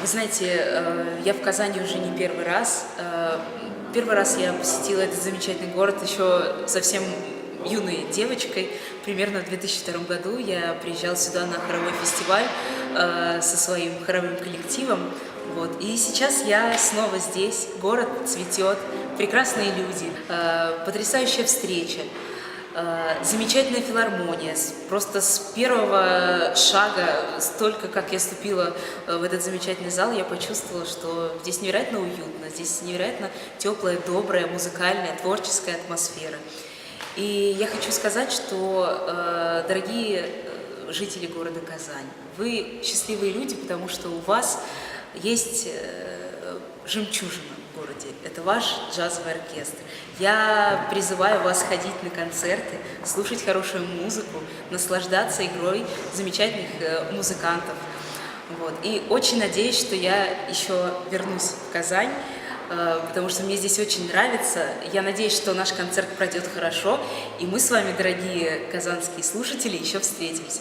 Вы знаете, я в Казани уже не первый раз. Первый раз я посетила этот замечательный город еще совсем юной девочкой. Примерно в 2002 году я приезжала сюда на хоровой фестиваль со своим хоровым коллективом. Вот. И сейчас я снова здесь. Город цветет, прекрасные люди, потрясающая встреча. Замечательная филармония. Просто с первого шага, столько как я ступила в этот замечательный зал, я почувствовала, что здесь невероятно уютно, здесь невероятно теплая, добрая, музыкальная, творческая атмосфера. И я хочу сказать, что, дорогие жители города Казань, вы счастливые люди, потому что у вас есть жемчужина в городе. Это ваш джазовый оркестр. Я призываю вас ходить на концерты, слушать хорошую музыку, наслаждаться игрой замечательных музыкантов. Вот. И очень надеюсь, что я еще вернусь в Казань, потому что мне здесь очень нравится. Я надеюсь, что наш концерт пройдет хорошо, и мы с вами, дорогие казанские слушатели, еще встретимся.